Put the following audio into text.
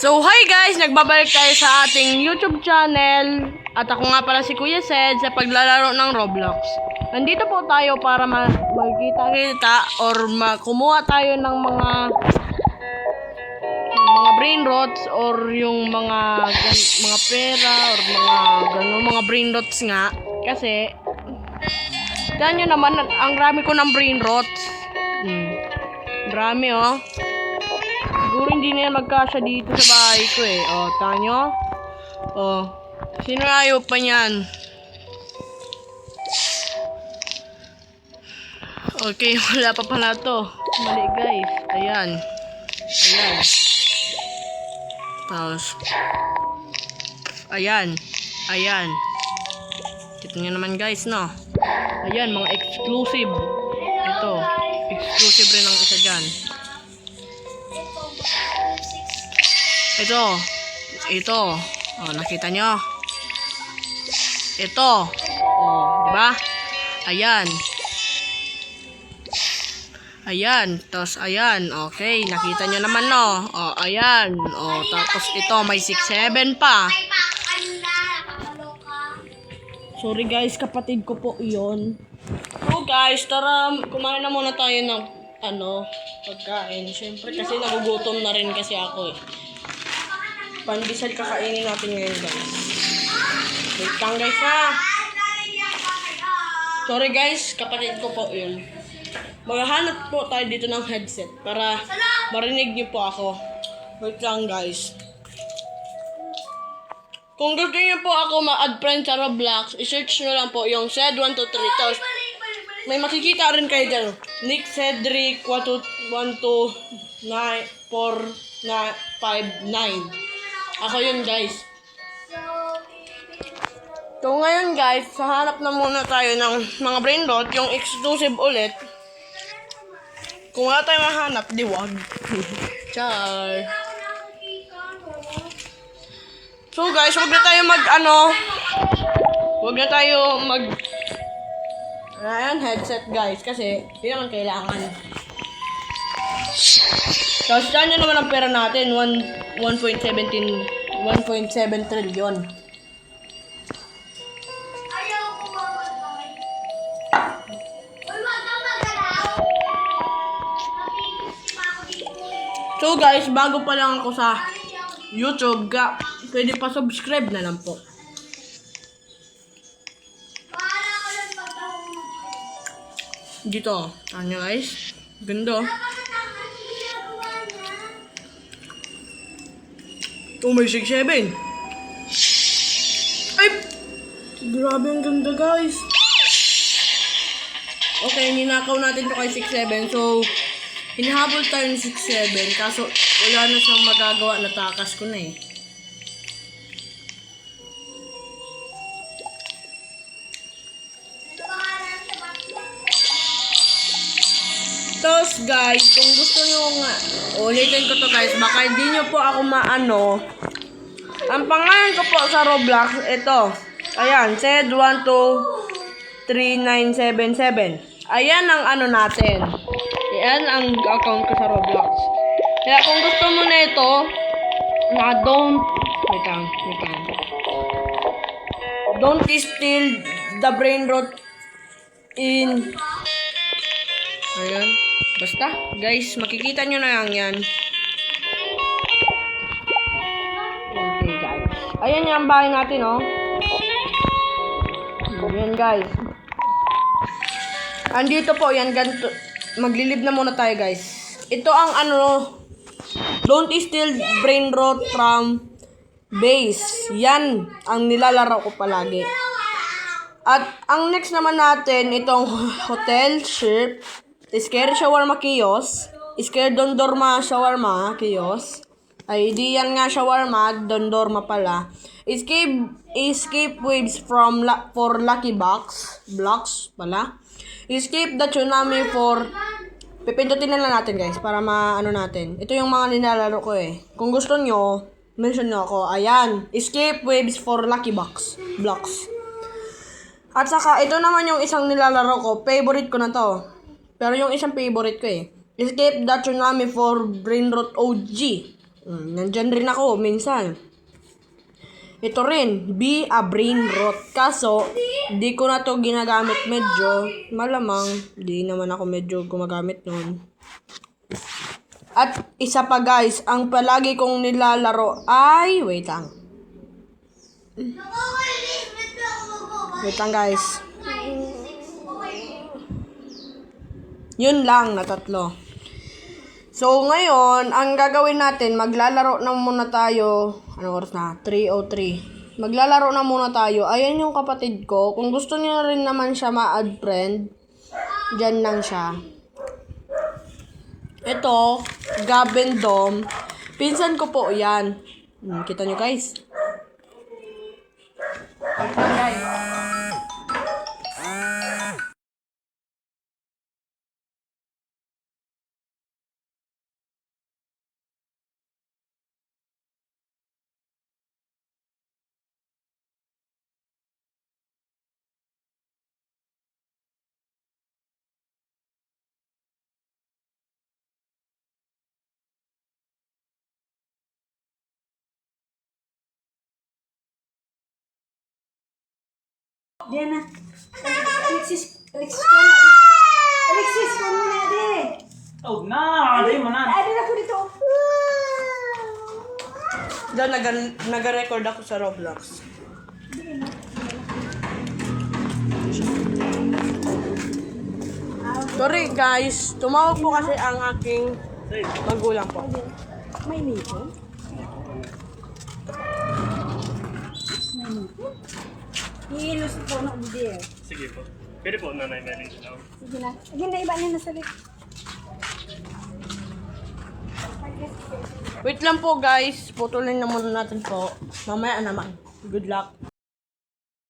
So, hi guys! Nagbabalik tayo sa ating YouTube channel. At ako nga pala si Kuya Sed sa paglalaro ng Roblox. Nandito po tayo para magkita-kita or kumuha tayo ng mga brain rots or yung mga pera or mga brain rots nga. Kasi, tignan nyo naman, ang rami ko ng brain rots. Marami oh. Siguro hindi na yan magkasya dito sa bahay ko eh. O, tanyo. O, sino ayaw pa niyan? Okay, wala pa pala to. Mali guys. Ayan. Ayan. Tapos. Ayan. Ayan. Kita nyo naman guys, no? Ayan, mga exclusive. Ito. Exclusive rin ang isa dyan. Ito. Oh, nakita nyo? Ito. Oh, diba? Ayan. Ayan. Tapos, ayan. Okay, nakita nyo naman, no? Oh, ayan. Oh, tapos ito, may 6-7 pa. Sorry guys, kapatid ko po iyon. So guys, tara, kumain na muna tayo ng, pagkain. Siyempre, kasi nagugutom na rin kasi ako eh. Pandesal kakainin natin ngayon guys. Wait lang guys ha. Sorry guys, kapatid ko po yun. Maghahanap po tayo dito ng headset para marinig niyo po ako. Wait lang guys. Kung gusto niyo po ako ma-add friend sa Roblox, i-search nyo lang po yung Sed123. Tapos may makikita rin kayo dyan. Nick Cedric 1294959. Ako yun guys. So ngayon guys, hahanap na muna tayo ng mga brain rot, yung exclusive ulit. Kung wala tayo mahanap, di wag. Char. So guys, wag na tayo ayan, headset guys, kasi hindi naman kailangan. Tapos dyan nyo naman ang pera natin, 1.7 trillion. So guys, bago pa lang ako sa YouTube, pwede pa subscribe na lang po. Dito, ano guys? Ganda. Oh, may 6-7. Ay! Grabe, ang ganda guys. Okay, ninakaw natin to kay 6-7. So, hinahabol tayo ng 6-7. Kaso, wala na siyang magagawa. Natakas ko na eh. Tapos guys, kung gusto nyo nga, ulitin ko to guys, baka hindi nyo po ako maano. Ang pangalan ko po sa Roblox, ito. Ayan, Sed1239777. Ayan ang natin. Ayan ang account ko sa Roblox. Kaya kung gusto mo na ito, don't steal the brain rot in. Ayan. Basta, guys, makikita nyo na lang yan. Okay, guys. Ayan yung bahay natin, oh. Ayan, guys. Andito po, yan, ganito. Maglilib na muna tayo, guys. Ito ang don't steal brain rot from base. Yan ang nilalaro ko palagi. At ang next naman natin, itong hotel ship. Scare shawarma kiosk. Scare dondorma shawarma kiosk. Ay, di yan nga shawarma, dondorma pala. Escape waves for lucky blocks pala. Escape the tsunami for. Pipindutin na lang natin guys para natin. Ito yung mga nilalaro ko eh. Kung gusto nyo, mention nyo ako. Ayan, escape waves for lucky blocks. At saka ito naman yung isang nilalaro ko. Favorite ko na to. Pero yung isang favorite ko eh. Escape the tsunami for brain rot OG. Nandyan rin ako, minsan. Ito rin, be a brain rot. Kaso, di ko na to ginagamit medyo. Malamang, di naman ako medyo gumagamit nun. At isa pa guys, ang palagi kong nilalaro ay... Wait lang. Wait lang guys. Yun lang na tatlo. So, ngayon, ang gagawin natin, maglalaro na muna tayo. Anong oras na? 3:03. Maglalaro na muna tayo. Ayan yung kapatid ko. Kung gusto niyo rin naman siya ma-add friend, dyan lang siya. Ito, Gabendom. Pinsan ko po yan. Kita nyo guys. Kita guys. Diana, Alexis, Alexis, kung muna, ade. Oh, na! Ade mo na! Ade na ko dito. Diyan, nag-record ako sa Roblox. Sorry guys, tumawag po kasi ang aking magulang po. May nito. Hilos po na hindi. Sige po. Pwede po, nanay Melly. Sige na. Sige na, iba niya na sa Wait lang po guys, putulin na muna natin po. Mamaya naman. Good luck.